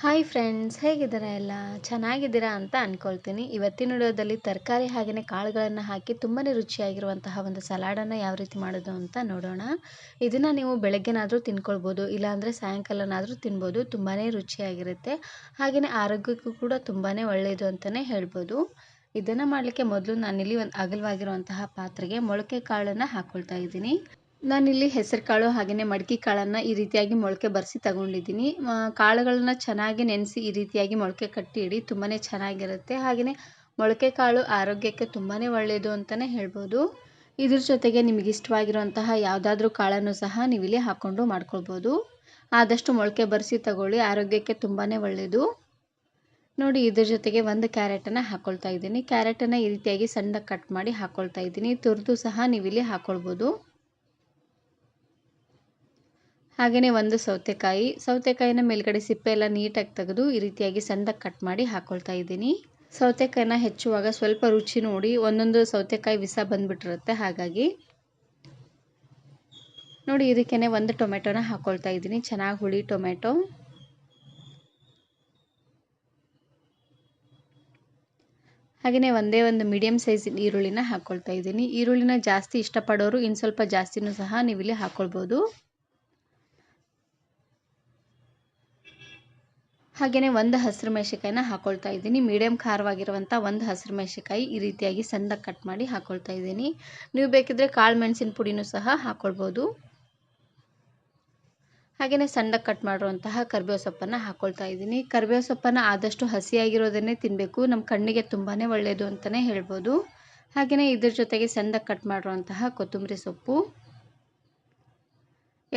Hi friends, ಹೇಗಿದ್ದೀರಾ ಎಲ್ಲ? ಚೆನ್ನಾಗಿದ್ದೀರಾ ಅಂತ ಅಂದ್ಕೊಳ್ತೀನಿ. ಇವತ್ತಿನ ವಿಡಿಯೋದಲ್ಲಿ ತರಕಾರಿ ಹಾಗೆಯೇ ಕಾಳುಗಳನ್ನು ಹಾಕಿ ತುಂಬಾ ರುಚಿಯಾಗಿರುವಂತಹ ಒಂದು ಸಲಾಡನ್ನು ಯಾವ ರೀತಿ ಮಾಡೋದು ಅಂತ ನೋಡೋಣ. ಇದನ್ನು ನೀವು ಬೆಳಗ್ಗೆನಾದರೂ ತಿನ್ಕೊಳ್ಬೋದು, ಇಲ್ಲಾಂದರೆ ಸಾಯಂಕಾಲನಾದರೂ ತಿನ್ಬೋದು. ತುಂಬಾ ರುಚಿಯಾಗಿರುತ್ತೆ, ಹಾಗೆಯೇ ಆರೋಗ್ಯಕ್ಕೂ ಕೂಡ ತುಂಬಾ ಒಳ್ಳೆಯದು ಅಂತಲೇ ಹೇಳ್ಬೋದು. ಇದನ್ನು ಮಾಡಲಿಕ್ಕೆ ಮೊದಲು ನಾನಿಲ್ಲಿ ಒಂದು ಅಗಲವಾಗಿರುವಂತಹ ಪಾತ್ರೆಗೆ ಮೊಳಕೆ ಕಾಳನ್ನು ಹಾಕ್ಕೊಳ್ತಾ ಇದ್ದೀನಿ. ನಾನಿಲ್ಲಿ ಹೆಸರು ಕಾಳು ಹಾಗೆಯೇ ಮಡಕೆ ಕಾಳನ್ನು ಈ ರೀತಿಯಾಗಿ ಮೊಳಕೆ ಬರೆಸಿ ತಗೊಂಡಿದ್ದೀನಿ. ಕಾಳುಗಳನ್ನ ಚೆನ್ನಾಗಿ ನೆನೆಸಿ ಈ ರೀತಿಯಾಗಿ ಮೊಳಕೆ ಕಟ್ಟಿ ಇಡಿ, ತುಂಬಾ ಚೆನ್ನಾಗಿರುತ್ತೆ. ಹಾಗೆಯೇ ಮೊಳಕೆ ಕಾಳು ಆರೋಗ್ಯಕ್ಕೆ ತುಂಬಾ ಒಳ್ಳೆಯದು ಅಂತಲೇ ಹೇಳ್ಬೋದು. ಇದ್ರ ಜೊತೆಗೆ ನಿಮಗೆ ಇಷ್ಟವಾಗಿರುವಂತಹ ಯಾವುದಾದ್ರೂ ಕಾಳನ್ನು ಸಹ ನೀವಿಲ್ಲಿ ಹಾಕ್ಕೊಂಡು ಮಾಡ್ಕೊಳ್ಬೋದು. ಆದಷ್ಟು ಮೊಳಕೆ ಬರೆಸಿ ತಗೊಳ್ಳಿ, ಆರೋಗ್ಯಕ್ಕೆ ತುಂಬಾ ಒಳ್ಳೆಯದು. ನೋಡಿ, ಇದ್ರ ಜೊತೆಗೆ ಒಂದು ಕ್ಯಾರೆಟನ್ನು ಹಾಕ್ಕೊಳ್ತಾ ಇದ್ದೀನಿ. ಕ್ಯಾರೆಟನ್ನು ಈ ರೀತಿಯಾಗಿ ಸಣ್ಣಗೆ ಕಟ್ ಮಾಡಿ ಹಾಕ್ಕೊಳ್ತಾ ಇದ್ದೀನಿ. ತುರಿದು ಸಹ ನೀವಿಲ್ಲಿ ಹಾಕ್ಕೊಳ್ಬೋದು. ಹಾಗೆಯೇ ಒಂದು ಸೌತೆಕಾಯಿನ ಮೇಲ್ಗಡೆ ಸಿಪ್ಪೆ ಎಲ್ಲ ನೀಟಾಗಿ ತೆಗೆದು ಈ ರೀತಿಯಾಗಿ ಸಣ್ಣದಾಗಿ ಕಟ್ ಮಾಡಿ ಹಾಕ್ಕೊಳ್ತಾ ಇದ್ದೀನಿ. ಸೌತೆಕಾಯಿನ ಹೆಚ್ಚುವಾಗ ಸ್ವಲ್ಪ ರುಚಿ ನೋಡಿ, ಒಂದೊಂದು ಸೌತೆಕಾಯಿ ವಿಷ ಬಂದುಬಿಟ್ಟಿರುತ್ತೆ. ಹಾಗಾಗಿ ನೋಡಿ, ಇದಕ್ಕೇನೆ ಒಂದು ಟೊಮೆಟೊನ ಹಾಕ್ಕೊಳ್ತಾ ಇದ್ದೀನಿ, ಚೆನ್ನಾಗಿ ಹುಳಿ ಟೊಮೆಟೊ. ಹಾಗೆಯೇ ಒಂದೇ ಒಂದು ಮೀಡಿಯಮ್ ಸೈಜ್ ಈರುಳ್ಳಿನ ಹಾಕ್ಕೊಳ್ತಾ ಇದ್ದೀನಿ. ಈರುಳ್ಳಿನ ಜಾಸ್ತಿ ಇಷ್ಟಪಡೋರು ಇನ್ನು ಸ್ವಲ್ಪ ಜಾಸ್ತಿನೂ ಸಹ ನೀವಿಲ್ಲಿ ಹಾಕ್ಕೊಳ್ಬೋದು. ಹಾಗೆಯೇ ಒಂದು ಹಸಿರು ಮೆಣಸಿನಕಾಯಿನ ಹಾಕ್ಕೊಳ್ತಾ ಇದ್ದೀನಿ. ಮೀಡಿಯಮ್ ಖಾರವಾಗಿರುವಂಥ ಒಂದು ಹಸಿರು ಮೆಣಸಿನಕಾಯಿ ಈ ರೀತಿಯಾಗಿ ಸಣ್ಣದಾಗಿ ಕಟ್ ಮಾಡಿ ಹಾಕ್ಕೊಳ್ತಾ ಇದ್ದೀನಿ. ನೀವು ಬೇಕಿದ್ದರೆ ಕಾಳು ಮೆಣಸಿನ ಪುಡಿನೂ ಸಹ ಹಾಕ್ಕೊಳ್ಬೋದು. ಹಾಗೆಯೇ ಸಣ್ಣದಾಗಿ ಕಟ್ ಮಾಡಿರುವಂತಹ ಕರಿಬೇವು ಸೊಪ್ಪನ್ನು ಹಾಕ್ಕೊಳ್ತಾ ಇದ್ದೀನಿ. ಕರಿಬೇವು ಸೊಪ್ಪನ್ನು ಆದಷ್ಟು ಹಸಿಯಾಗಿರೋದನ್ನೇ ತಿನ್ನಬೇಕು, ನಮ್ಮ ಕಣ್ಣಿಗೆ ತುಂಬಾ ಒಳ್ಳೆಯದು ಅಂತಲೇ ಹೇಳ್ಬೋದು. ಹಾಗೆಯೇ ಇದ್ರ ಜೊತೆಗೆ ಸಣ್ಣದಾಗಿ ಕಟ್ ಮಾಡಿರುವಂತಹ ಕೊತ್ತಂಬರಿ ಸೊಪ್ಪು,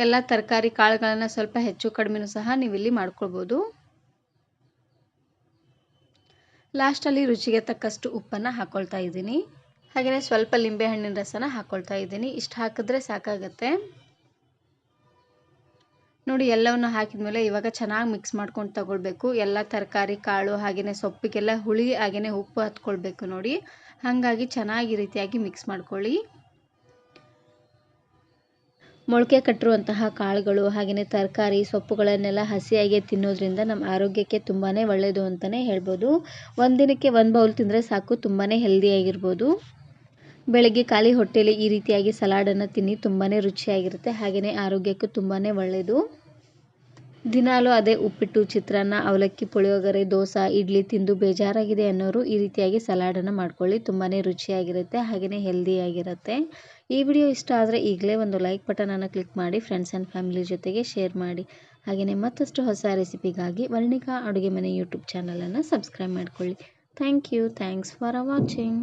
ಎಲ್ಲ ತರಕಾರಿ ಕಾಳುಗಳನ್ನು ಸ್ವಲ್ಪ ಹೆಚ್ಚು ಕಡಿಮೆನೂ ಸಹ ನೀವಿಲ್ಲಿ ಮಾಡ್ಕೊಳ್ಬೋದು. ಲಾಸ್ಟಲ್ಲಿ ರುಚಿಗೆ ತಕ್ಕಷ್ಟು ಉಪ್ಪನ್ನು ಹಾಕ್ಕೊಳ್ತಾ ಇದ್ದೀನಿ. ಹಾಗೆಯೇ ಸ್ವಲ್ಪ ಲಿಂಬೆಹಣ್ಣಿನ ರಸನ ಹಾಕ್ಕೊಳ್ತಾ ಇದ್ದೀನಿ. ಇಷ್ಟು ಹಾಕಿದ್ರೆ ಸಾಕಾಗುತ್ತೆ. ನೋಡಿ, ಎಲ್ಲವನ್ನು ಹಾಕಿದ ಮೇಲೆ ಇವಾಗ ಚೆನ್ನಾಗಿ ಮಿಕ್ಸ್ ಮಾಡ್ಕೊಂಡು ತಗೊಳ್ಬೇಕು. ಎಲ್ಲ ತರಕಾರಿ ಕಾಳು ಹಾಗೆಯೇ ಸೊಪ್ಪಿಗೆಲ್ಲ ಹುಳಿ ಹಾಗೆಯೇ ಉಪ್ಪು ಹತ್ಕೊಳ್ಬೇಕು ನೋಡಿ. ಹಾಗಾಗಿ ಚೆನ್ನಾಗಿ ಈ ರೀತಿಯಾಗಿ ಮಿಕ್ಸ್ ಮಾಡ್ಕೊಳ್ಳಿ. ಮೊಳಕೆ ಕಟ್ಟಿರುವಂತಹ ಕಾಳುಗಳು ಹಾಗೆಯೇ ತರಕಾರಿ ಸೊಪ್ಪುಗಳನ್ನೆಲ್ಲ ಹಸಿಯಾಗಿ ತಿನ್ನೋದ್ರಿಂದ ನಮ್ಮ ಆರೋಗ್ಯಕ್ಕೆ ತುಂಬಾ ಒಳ್ಳೆಯದು ಅಂತಲೇ ಹೇಳ್ಬೋದು. ಒಂದಿನಕ್ಕೆ ಒಂದು ಬೌಲ್ ತಿಂದರೆ ಸಾಕು, ತುಂಬಾ ಹೆಲ್ದಿಯಾಗಿರ್ಬೋದು. ಬೆಳಗ್ಗೆ ಖಾಲಿ ಹೊಟ್ಟೆಯಲ್ಲಿ ಈ ರೀತಿಯಾಗಿ ಸಲಾಡನ್ನು ತಿನ್ನಿ, ತುಂಬಾ ರುಚಿಯಾಗಿರುತ್ತೆ. ಹಾಗೆಯೇ ಆರೋಗ್ಯಕ್ಕೂ ತುಂಬಾ ಒಳ್ಳೆಯದು. ದಿನಾಲೂ ಅದೇ ಉಪ್ಪಿಟ್ಟು, ಚಿತ್ರಾನ್ನ, ಅವಲಕ್ಕಿ, ಪುಳಿಯೋಗರೆ, ದೋಸೆ, ಇಡ್ಲಿ ತಿಂದು ಬೇಜಾರಾಗಿದೆ ಅನ್ನೋರು ಈ ರೀತಿಯಾಗಿ ಸಲಾಡನ್ನು ಮಾಡ್ಕೊಳ್ಳಿ. ತುಂಬಾ ರುಚಿಯಾಗಿರುತ್ತೆ, ಹಾಗೆಯೇ ಹೆಲ್ದಿಯಾಗಿರುತ್ತೆ. ಈ ವಿಡಿಯೋ ಇಷ್ಟ ಆದರೆ ಈಗಲೇ ಒಂದು ಲೈಕ್ ಬಟನನ್ನು ಕ್ಲಿಕ್ ಮಾಡಿ, ಫ್ರೆಂಡ್ಸ್ ಆ್ಯಂಡ್ ಫ್ಯಾಮಿಲಿ ಜೊತೆಗೆ ಶೇರ್ ಮಾಡಿ. ಹಾಗೆಯೇ ಮತ್ತಷ್ಟು ಹೊಸ ರೆಸಿಪಿಗಾಗಿ ವರ್ಣಿಕಾ ಅಡುಗೆ ಮನೆ ಯೂಟ್ಯೂಬ್ ಚಾನಲನ್ನು ಸಬ್ಸ್ಕ್ರೈಬ್ ಮಾಡ್ಕೊಳ್ಳಿ. Thanks for watching.